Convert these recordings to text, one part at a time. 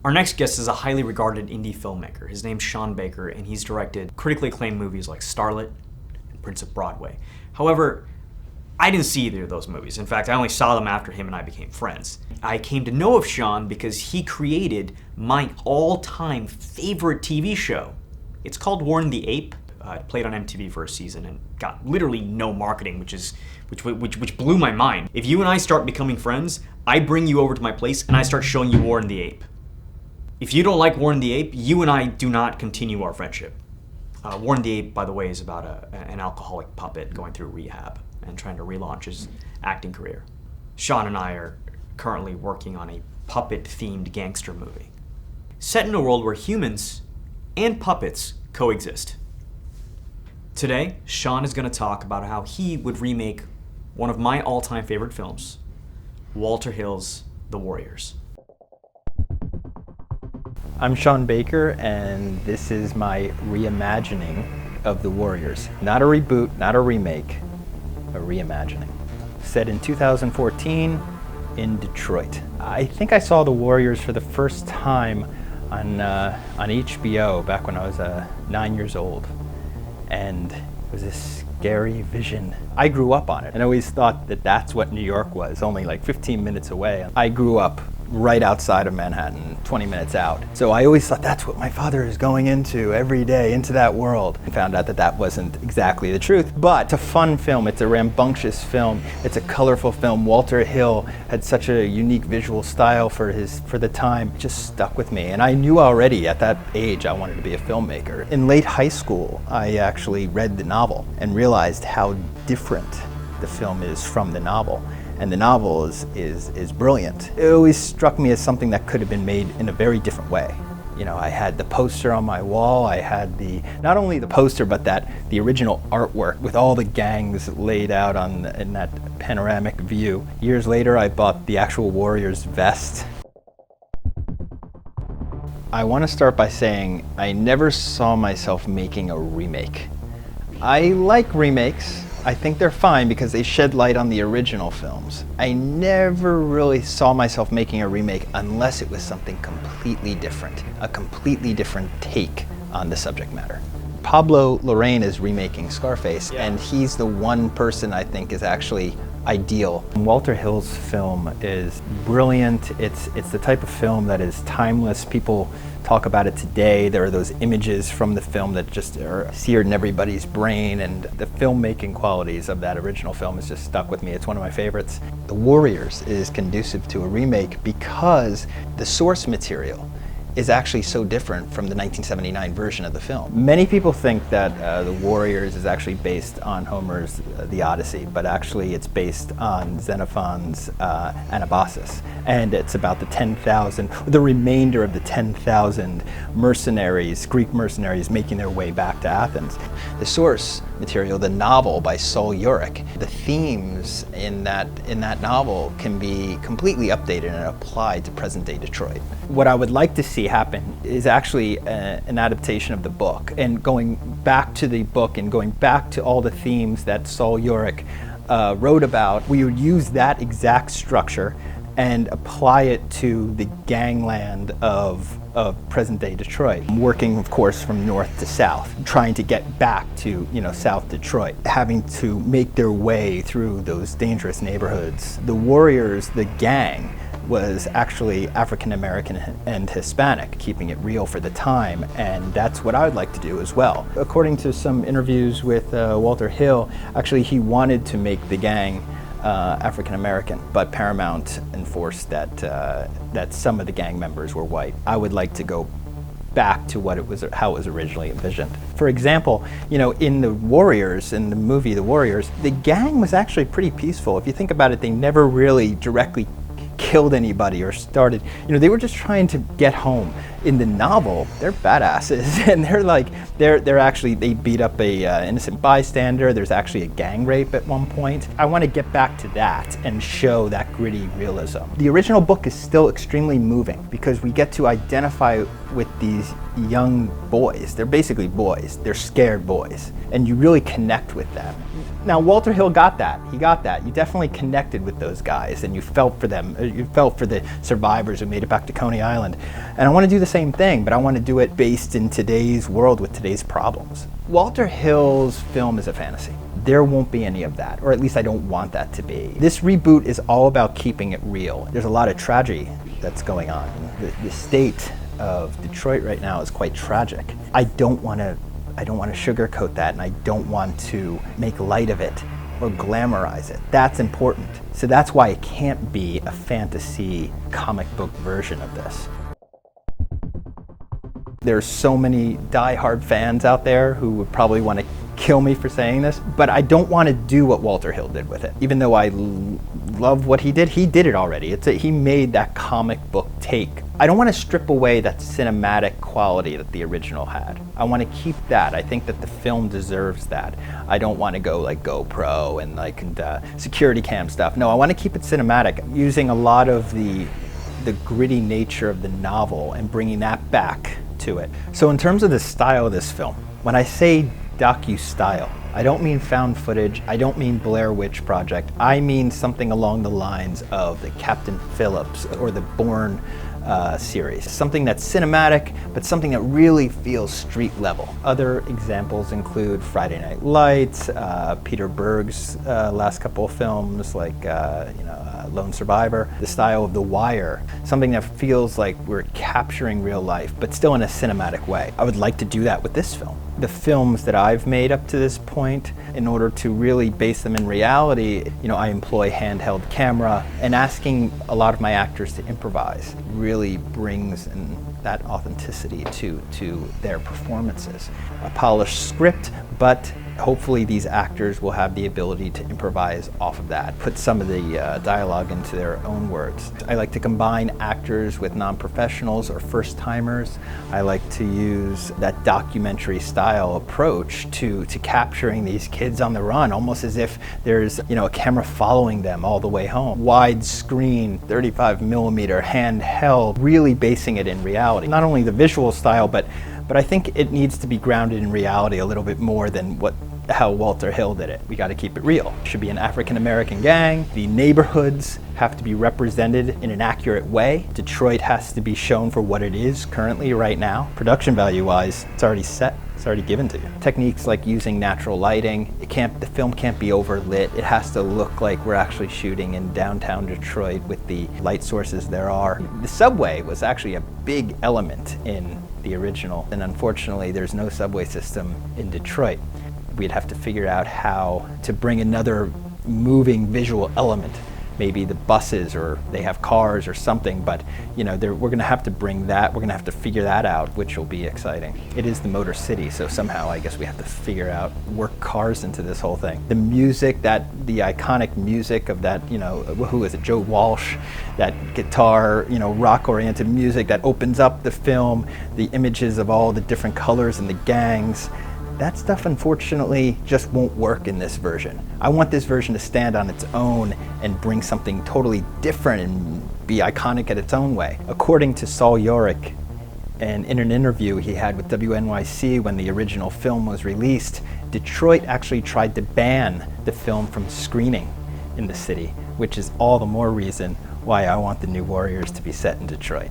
Our next guest is a highly regarded indie filmmaker. His name's Sean Baker, and he's directed critically acclaimed movies like Starlet and Prince of Broadway. However, I didn't see either of those movies. In fact, I only saw them after him and I became friends. I came to know of Sean because he created my all-time favorite TV show. It's called Warren the Ape. It played on MTV for a season and got literally no marketing, which blew my mind. If you and I start becoming friends, I bring you over to my place and I start showing you Warren the Ape. If you don't like Warren the Ape, you and I do not continue our friendship. Warren the Ape, by the way, is about an alcoholic puppet going through rehab and trying to relaunch his acting career. Sean and I are currently working on a puppet-themed gangster movie, set in a world where humans and puppets coexist. Today, Sean is going to talk about how he would remake one of my all-time favorite films, Walter Hill's The Warriors. I'm Sean Baker, and this is my reimagining of The Warriors. Not a reboot, not a remake, a reimagining. Set in 2014 in Detroit. I think I saw The Warriors for the first time on HBO back when I was 9 years old. And it was this scary vision. I grew up on it and always thought that that's what New York was, only like 15 minutes away. I grew up right outside of Manhattan, 20 minutes out. So I always thought that's what my father is going into every day, into that world. And found out that that wasn't exactly the truth. But it's a fun film, it's a rambunctious film, it's a colorful film. Walter Hill had such a unique visual style for the time. It just stuck with me. And I knew already at that age I wanted to be a filmmaker. In late high school, I actually read the novel and realized how different the film is from the novel. And the novel is brilliant. It always struck me as something that could have been made in a very different way. You know, I had the poster on my wall, I had not only the poster, but the original artwork with all the gangs laid out in that panoramic view. Years later, I bought the actual Warriors vest. I want to start by saying I never saw myself making a remake. I like remakes. I think they're fine because they shed light on the original films. I never really saw myself making a remake unless it was something completely different, a completely different take on the subject matter. Pablo Larraín is remaking Scarface, and he's the one person I think is actually ideal. Walter Hill's film is brilliant. It's the type of film that is timeless. People talk about it today. There are those images from the film that just are seared in everybody's brain, and the filmmaking qualities of that original film has just stuck with me. It's one of my favorites. The Warriors is conducive to a remake because the source material is actually so different from the 1979 version of the film. Many people think that The Warriors is actually based on Homer's The Odyssey, but actually it's based on Xenophon's Anabasis. And it's about the remainder of the 10,000 mercenaries, Greek mercenaries, making their way back to Athens. The source material, the novel by Saul Ulrich, the themes in that novel can be completely updated and applied to present-day Detroit. What I would like to see happen is actually an adaptation of the book, and going back to the book and going back to all the themes that Saul Ulrich wrote about. We would use that exact structure and apply it to the gangland of present-day Detroit. Working, of course, from north to south, trying to get back to, South Detroit, having to make their way through those dangerous neighborhoods. The Warriors, the gang, was actually African American and Hispanic, keeping it real for the time, and that's what I would like to do as well. According to some interviews with Walter Hill, actually he wanted to make the gang African American, but Paramount enforced that some of the gang members were white. I would like to go back to how it was originally envisioned. For example, in The Warriors, in the movie The Warriors, the gang was actually pretty peaceful. If you think about it, they never really directly killed anybody or started, they were just trying to get home. In the novel, they're badasses, and they're actually, they beat up a innocent bystander. There's actually a gang rape at one point. I want to get back to that and show that gritty realism. The original book is still extremely moving because we get to identify with these young boys. They're basically boys. They're scared boys, and you really connect with them. Now, Walter Hill got that. He got that. You definitely connected with those guys, and you felt for them. You felt for the survivors who made it back to Coney Island. And I want to do the same thing, but I want to do it based in today's world with today's problems. Walter Hill's film is a fantasy. There won't be any of that, or at least I don't want that to be. This reboot is all about keeping it real. There's a lot of tragedy that's going on. The state of Detroit right now is quite tragic. I don't want to sugarcoat that, and I don't want to make light of it or glamorize it. That's important. So that's why it can't be a fantasy comic book version of this. There's so many die-hard fans out there who would probably want to kill me for saying this, but I don't want to do what Walter Hill did with it. Even though I love what he did it already. He made that comic book take. I don't want to strip away that cinematic quality that the original had. I want to keep that. I think that the film deserves that. I don't want to go like GoPro and security cam stuff. No, I want to keep it cinematic, using a lot of the gritty nature of the novel and bringing that back to it. So in terms of the style of this film, when I say docu-style, I don't mean found footage, I don't mean Blair Witch Project, I mean something along the lines of the Captain Phillips or the Bourne series. Something that's cinematic, but something that really feels street level. Other examples include Friday Night Lights, Peter Berg's last couple of films like Lone Survivor, the style of The Wire, something that feels like we're capturing real life, but still in a cinematic way. I would like to do that with this film. The films that I've made up to this point, in order to really base them in reality, I employ handheld camera, and asking a lot of my actors to improvise really brings in that authenticity to their performances. A polished script, but hopefully these actors will have the ability to improvise off of that, put some of the dialogue into their own words. I like to combine actors with non-professionals or first-timers. I like to use that documentary style approach to capturing these kids on the run, almost as if there's a camera following them all the way home. Widescreen, 35 millimeter, handheld, really basing it in reality. Not only the visual style, but I think it needs to be grounded in reality a little bit more than how Walter Hill did it. We got to keep it real. It should be an African-American gang. The neighborhoods have to be represented in an accurate way. Detroit has to be shown for what it is currently right now. Production value-wise, it's already set. It's already given to you. Techniques like using natural lighting. The film can't be overlit. It has to look like we're actually shooting in downtown Detroit with the light sources there are. The subway was actually a big element in the original, and unfortunately there's no subway system in Detroit. We'd have to figure out how to bring another moving visual element. Maybe the buses, or they have cars or something, but we're gonna have to bring that, we're gonna have to figure that out, which will be exciting. It is the Motor City, so somehow I guess we have to figure out, work cars into this whole thing. The music, the iconic music of that, who is it, Joe Walsh, that guitar, rock-oriented music that opens up the film, the images of all the different colors and the gangs. That stuff, unfortunately, just won't work in this version. I want this version to stand on its own and bring something totally different and be iconic at its own way. According to Saul Yorick, and in an interview he had with WNYC when the original film was released, Detroit actually tried to ban the film from screening in the city, which is all the more reason why I want the New Warriors to be set in Detroit.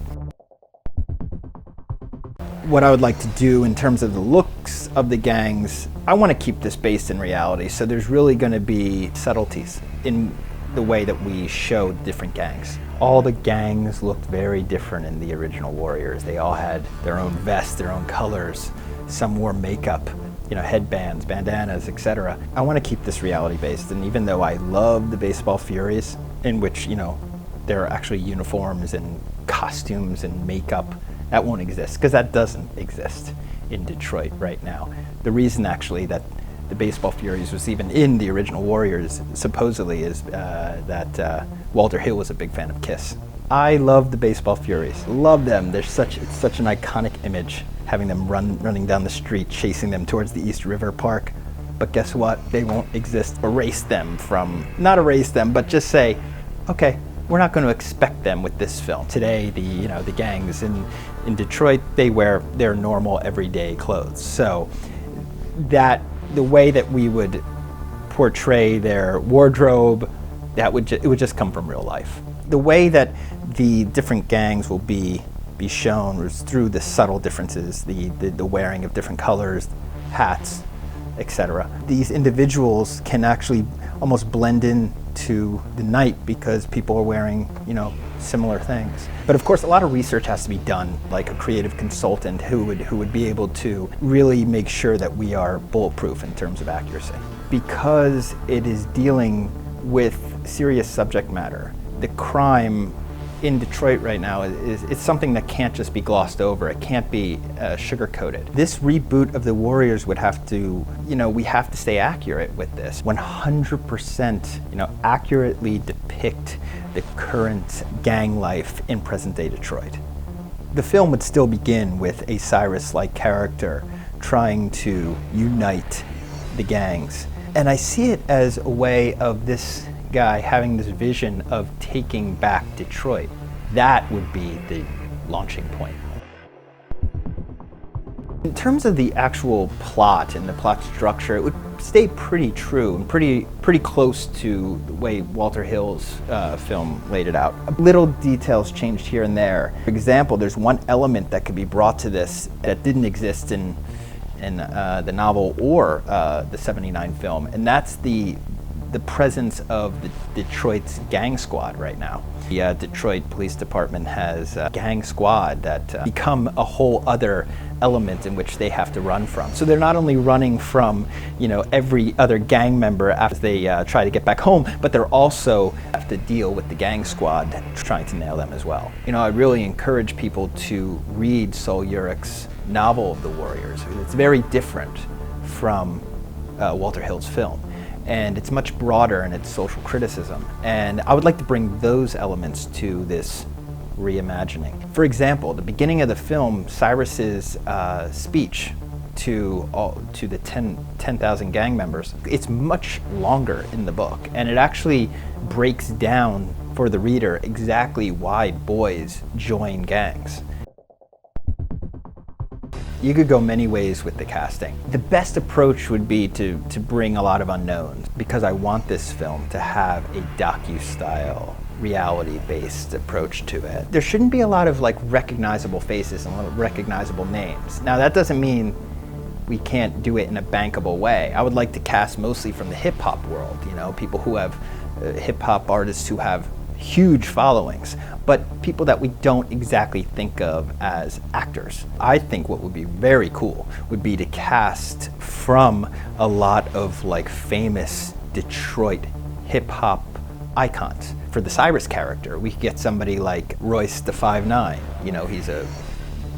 What I would like to do in terms of the looks of the gangs, I want to keep this based in reality, so there's really going to be subtleties in the way that we show different gangs. All the gangs looked very different in the original Warriors. They all had their own vests, their own colors. Some wore makeup, headbands, bandanas, etc. I want to keep this reality based, and even though I love the Baseball Furies, in which, there are actually uniforms and costumes and makeup, that won't exist, because that doesn't exist in Detroit right now. The reason actually that the baseball furies was even in the original Warriors, supposedly, is that Walter Hill was a big fan of Kiss. I love the baseball furies. Love them. It's such an iconic image, having them running down the street, chasing them towards the East River Park. But guess what? They won't exist. Not erase them, but just say, okay, we're not going to expect them with this film. Today, the gangs in Detroit, they wear their normal everyday clothes. So that the way that we would portray their wardrobe, it would just come from real life. The way that the different gangs will be shown was through the subtle differences, the wearing of different colors, hats, etc. These individuals can actually almost blend in to the night because people are wearing, similar things. But of course, a lot of research has to be done, like a creative consultant who would be able to really make sure that we are bulletproof in terms of accuracy. Because it is dealing with serious subject matter, the crime in Detroit right now it's something that can't just be glossed over. It can't be sugar-coated. This reboot of the Warriors would have to, we have to stay accurate with this. 100%, accurately depict the current gang life in present-day Detroit. The film would still begin with a Cyrus-like character trying to unite the gangs. And I see it as a way of this guy having this vision of taking back Detroit. That would be the launching point. In terms of the actual plot and the plot structure, it would stay pretty true and pretty close to the way Walter Hill's film laid it out. Little details changed here and there. For example, there's one element that could be brought to this that didn't exist in the novel or the '79 film, and that's the presence of the Detroit's gang squad right now. The Detroit Police Department has a gang squad that become a whole other element in which they have to run from. So they're not only running from, every other gang member after they try to get back home, but they're also have to deal with the gang squad trying to nail them as well. I really encourage people to read Stull Urich's novel of the Warriors. It's very different from Walter Hill's film. And it's much broader in its social criticism. And I would like to bring those elements to this reimagining. For example, the beginning of the film, Cyrus's speech to the 10,000 gang members, it's much longer in the book, and it actually breaks down for the reader exactly why boys join gangs. You could go many ways with the casting. The best approach would be to bring a lot of unknowns, because I want this film to have a docu-style, reality-based approach to it. There shouldn't be a lot of recognizable faces and a lot of recognizable names. Now that doesn't mean we can't do it in a bankable way. I would like to cast mostly from the hip-hop world, people who have hip-hop artists who have huge followings, but people that we don't exactly think of as actors. I think what would be very cool would be to cast from a lot of famous Detroit hip-hop icons. For the Cyrus character, we could get somebody like Royce the 5'9". He's a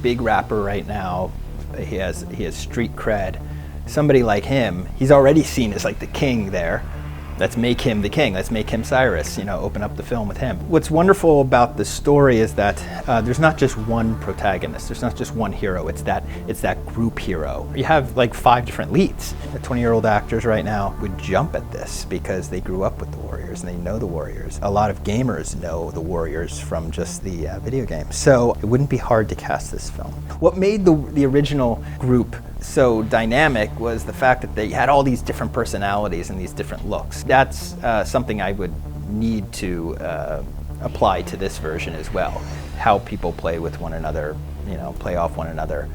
big rapper right now. He has street cred. Somebody like him, he's already seen as the king there. Let's make him the king. Let's make him Cyrus. Open up the film with him. What's wonderful about the story is that there's not just one protagonist. There's not just one hero. It's that group hero. You have 5 different leads. The 20-year-old actors right now would jump at this because they grew up with the Warriors and they know the Warriors. A lot of gamers know the Warriors from just the video game. So it wouldn't be hard to cast this film. What made the original group so dynamic was the fact that they had all these different personalities and these different looks. That's something I would need to apply to this version as well. How people play with one another, play off one another.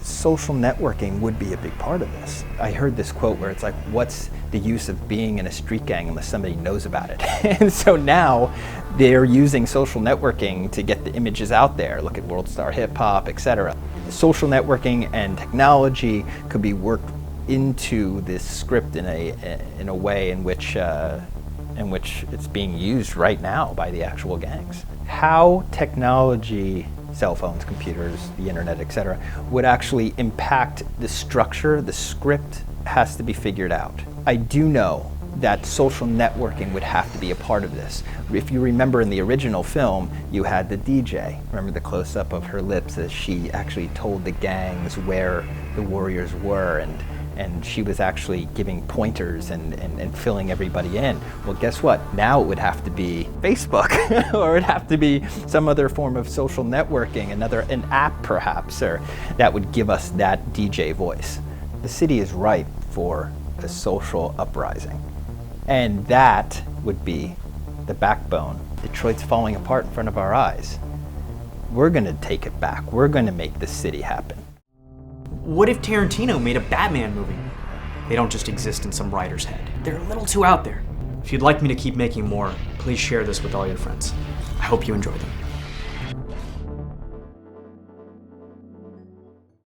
Social networking would be a big part of this. I heard this quote where it's what's the use of being in a street gang unless somebody knows about it? And so now they're using social networking to get the images out there. Look at World Star Hip Hop, etc. Social networking and technology could be worked into this script in a way in which it's being used right now by the actual gangs. How technology cell phones, computers, the internet, etc., would actually impact the structure. The script has to be figured out. I do know that social networking would have to be a part of this. If you remember in the original film, you had the DJ. Remember the close-up of her lips as she actually told the gangs where the warriors were, and she was actually giving pointers and filling everybody in. Well, guess what? Now it would have to be Facebook, or it'd have to be some other form of social networking, an app perhaps, or that would give us that DJ voice. The city is ripe for a social uprising. And that would be the backbone. Detroit's falling apart in front of our eyes. We're gonna take it back. We're gonna make the city happen. What if Tarantino made a Batman movie? They don't just exist in some writer's head. They're a little too out there. If you'd like me to keep making more, please share this with all your friends. I hope you enjoy them.